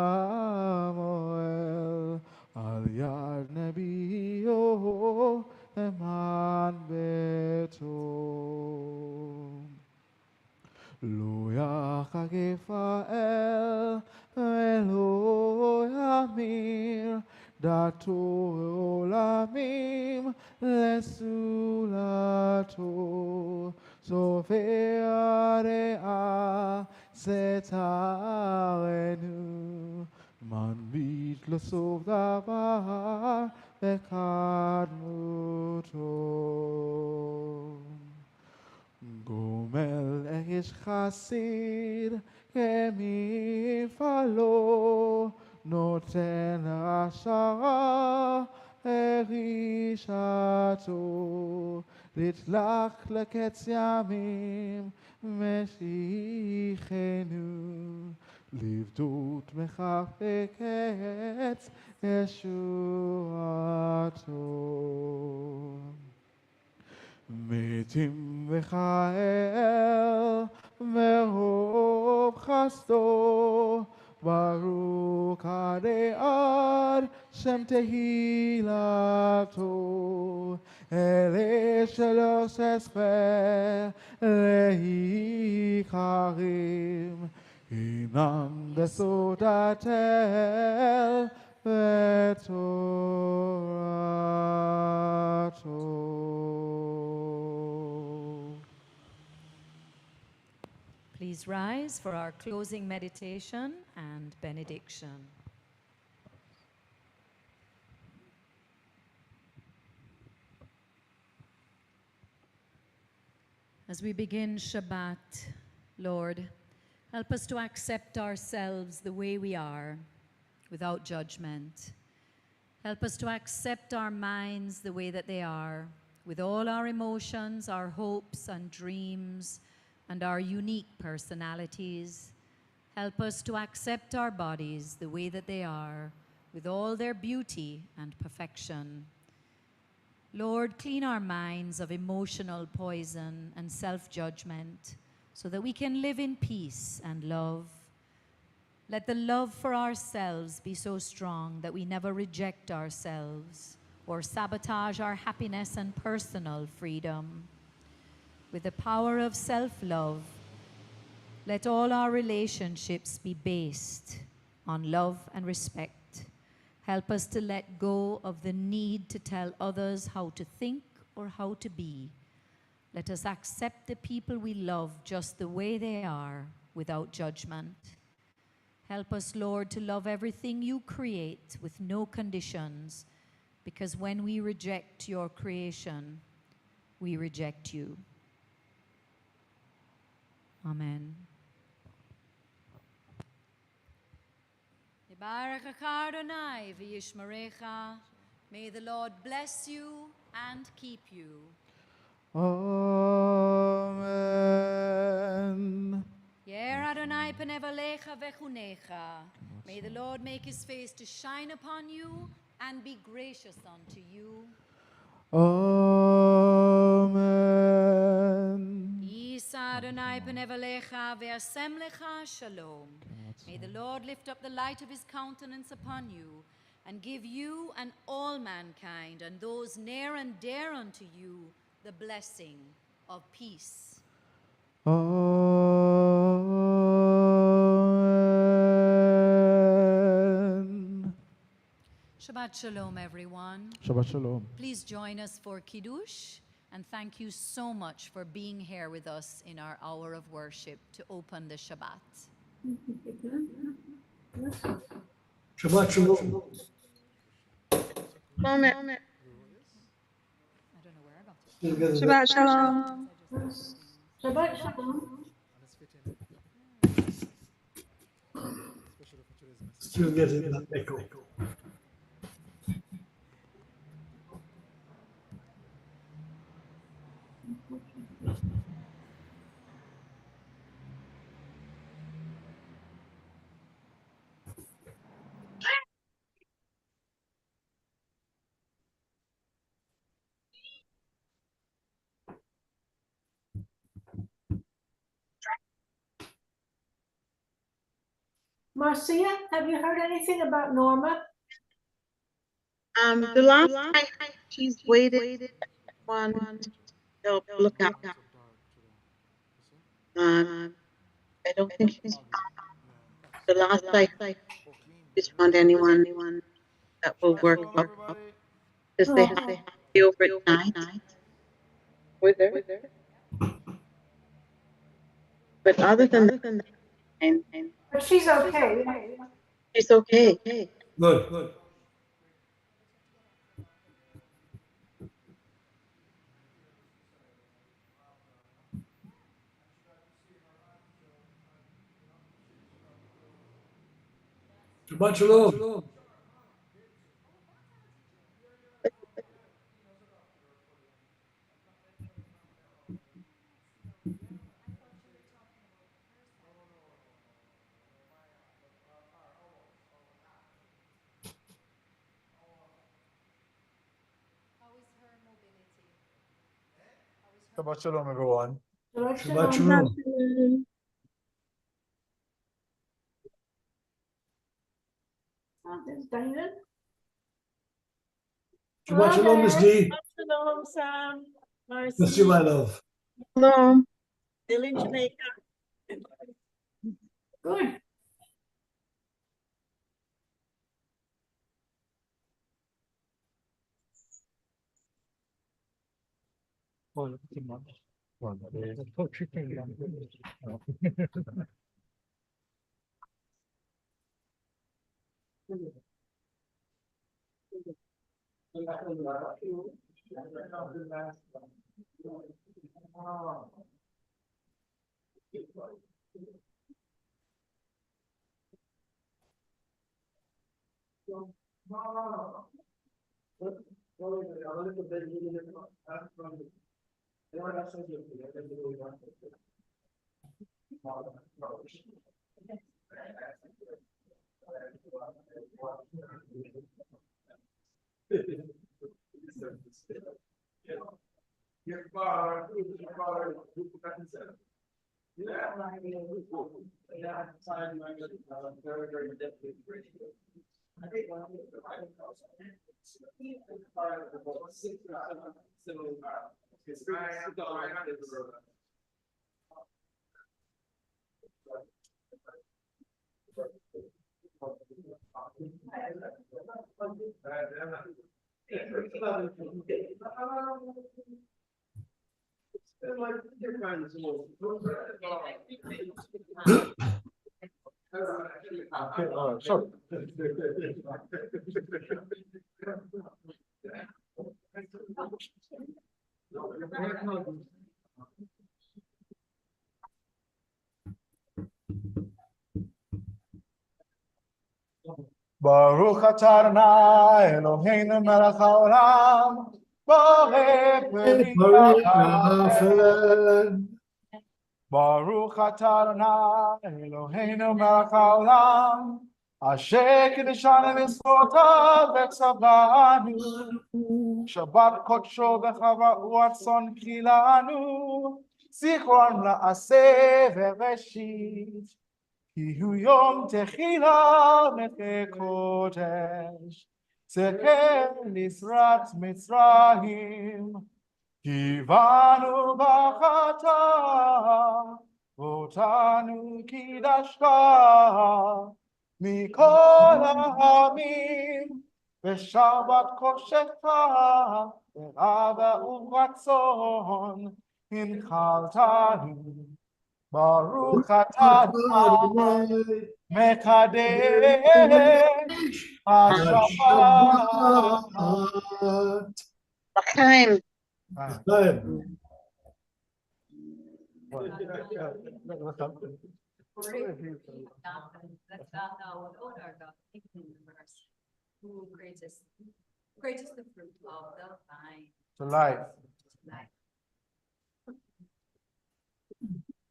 על יד נביאו למען ביתו. לא יחגף האל ולא ימיר, דתו עולמים לסולתו, סופר הרעה שתרנו, מנביט לסוף דבר בקדמותו. גומל איש חסיד כמפעלו, נותן העשרה הרישתו, לתלך לקץ ימים משיחנו, לבדות מכך בקץ ישועתו. מתים וכאל Verhob chasto, Baruch Adead, Shem Tehilato, Ele Shelos Esper, Lehi Karim, Hinam Besodatel, Vetorato. Please rise for our closing meditation and benediction. As we begin Shabbat, Lord, help us to accept ourselves the way we are, without judgment. Help us to accept our minds the way that they are, with all our emotions, our hopes and dreams, and our unique personalities. Help us to accept our bodies the way that they are, with all their beauty and perfection. Lord, clean our minds of emotional poison and self-judgment so that we can live in peace and love. Let the love for ourselves be so strong that we never reject ourselves or sabotage our happiness and personal freedom. With the power of self-love, let all our relationships be based on love and respect. Help us to let go of the need to tell others how to think or how to be. Let us accept the people we love just the way they are, without judgment. Help us, Lord, to love everything you create with no conditions, because when we reject your creation, we reject you. Amen. May the Lord bless you and keep you. Amen. Yer Adonai penevalecha vechunecha. May the Lord make his face to shine upon you and be gracious unto you. Amen. Isa Adonai penevalecha ve'asem lecha shalom. May the Lord lift up the light of his countenance upon you and give you and all mankind and those near and dear unto you the blessing of peace. Amen. Shabbat shalom, everyone. Shabbat shalom. Please join us for Kiddush, and thank you so much for being here with us in our hour of worship to open the Shabbat. Shabbat shalom. Moment. I don't know where I got it. Still get it. Shabbat shalom. Shabbat shalom. Still get it, that echo. Marcia, have you heard anything about Norma? The last time she's waited one to look out. I don't think she's the last she's found anyone that will work out because they have to be over at night with her. But other than that, and But she's okay. she's okay. Good. Shabbat shalom. Shabbat shalom, everyone. Shabbat shalom. Oh, there's Diane. Shabbat shalom, Miss D. Shalom, Sam. Miss you, my love. Hello. Still in Jamaica. Good. Baruch atah Adonai Eloheinu melech haolam, borech Baruch v'nitzaveh. Nafel. Baruch atah Adonai Eloheinu melech haolam, asher kiddushanu mitzvotav v'tzavanu. Shabbat kodsho v'chava'u atzon kilanu, zichron la'aseh v'reshit. Ki hu yom techila meche kodesh, zecher nisrat Mitzrayim. Kivanu b'chata, otanu kidashta, mikol ha'amim, v'shabbat koshecha, v'rava u'ratzon, hinchaltanu. Baruch atah Adonai mekadesh Shabbat. Shabbat. L'chaim. Time. That's not how our God in the verse. Who greatest the fruit of the vine. To life. Life.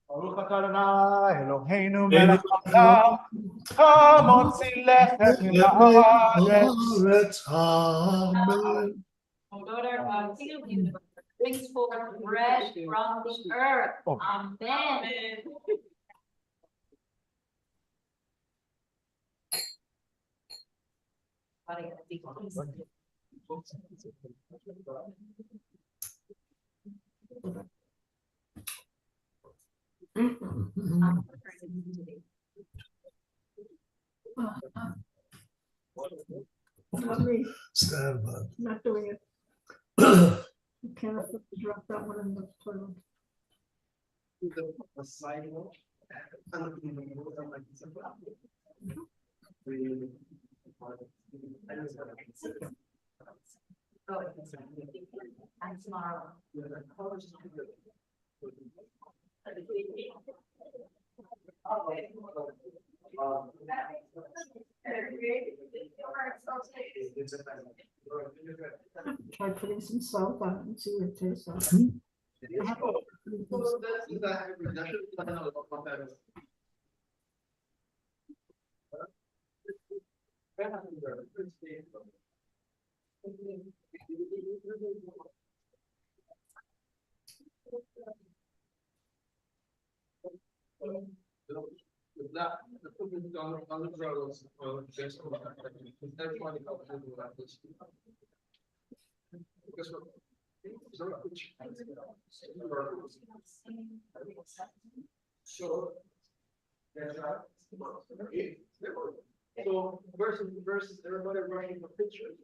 Baruch atah Adonai Eloheinu melech haolam, hamotzi lechem min haaretz. Amen. O Lord our God, King of the universe, brings forth bread from the earth. Oh. Amen. Not me, Stand by. not doing it. You can't afford to drop that one in the toilet. And tomorrow. Try putting some salt on it and see what it tastes like. So versus everybody running for pictures.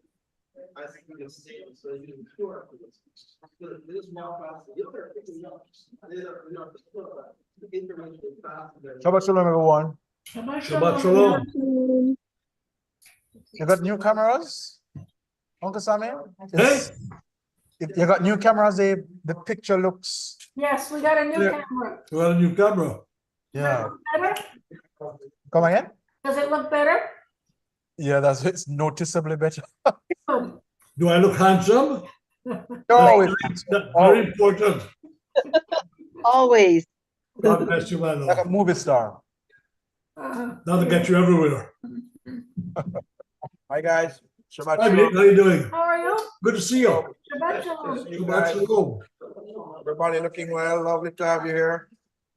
I think we can see it, so you can cure afterwards. This small class, the other picking up. Information is fast. Shabbat shalom, everyone. Shabbat shalom. You got new cameras, Uncle Sammy? Hey, If you got new cameras, the picture looks, Yes, we got a new Yeah. camera. we got a new camera. yeah. Better? Come again? Does it look better? Yeah, it's noticeably better. Good. Do I look handsome? Oh, That's very important. Always. God bless you, my like a lord. movie star. That'll get you everywhere. Hi, guys. Shabbat Hi, Nick. shalom. How you doing? How are you? Good to see you. Shabbat shalom. You Shabbat guys, shalom. everybody looking well. Lovely to have you here.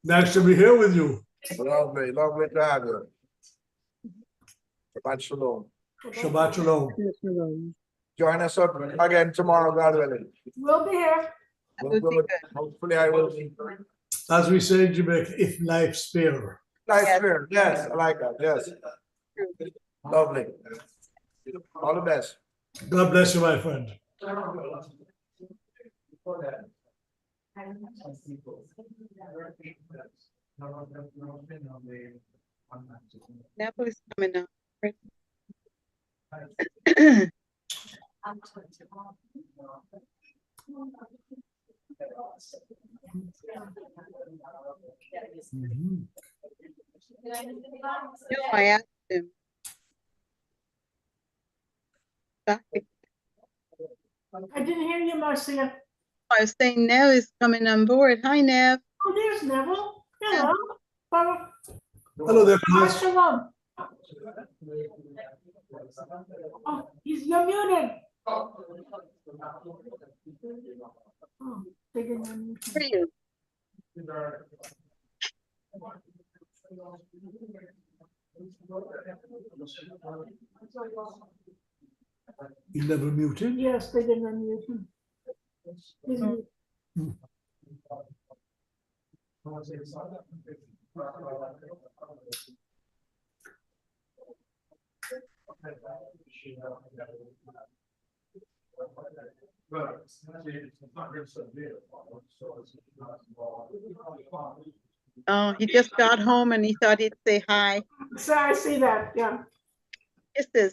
Nice to be here with you. Lovely, lovely to have you. Shabbat shalom. Shabbat shalom. Join us up again tomorrow, God willing. We'll be here. That would be good. Hopefully, I will be. As we say in Jamaica, if life spare. Nice, Yes. clear. Yes, I like that. Yes, lovely. All the best. God bless you, my friend. Naples is coming up. No, I asked him. I didn't hear you, Marcia. I was saying Nev is coming on board. Hi, Nev. Oh, there's Neville. Hello. Hello there, Shabbat class. shalom. Oh, you're muted. Oh, they didn't unmute For him. you. You never muted. Yes, they didn't unmute him. He's muted. Oh, he just got home and he thought he'd say hi. So I see that, yeah. Kisses.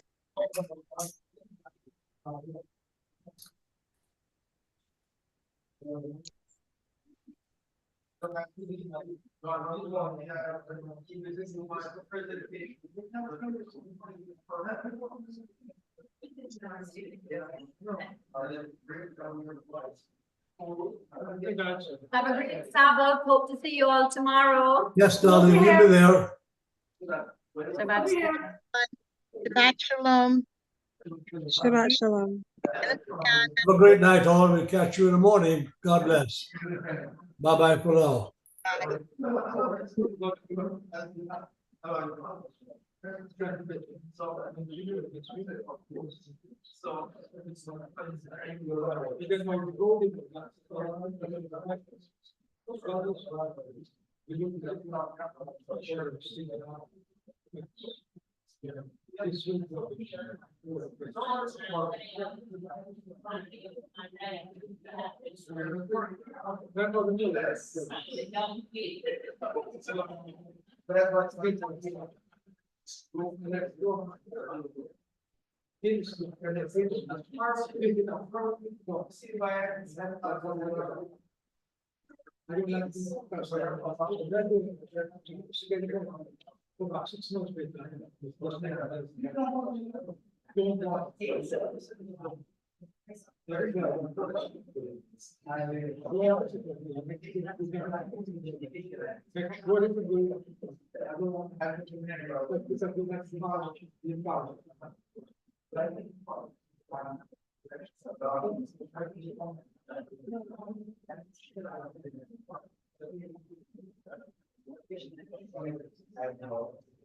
Have a great Sabbath. Hope to see you all tomorrow. Yes, darling, we'll be there. Over here. Shabbat shalom. Shabbat shalom. Have a great night, all. We'll catch you in the morning. God bless. Bye-bye for now.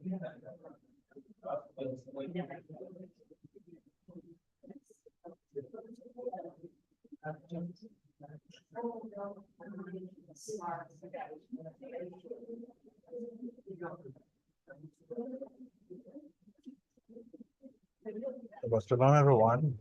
Shabbat shalom, everyone.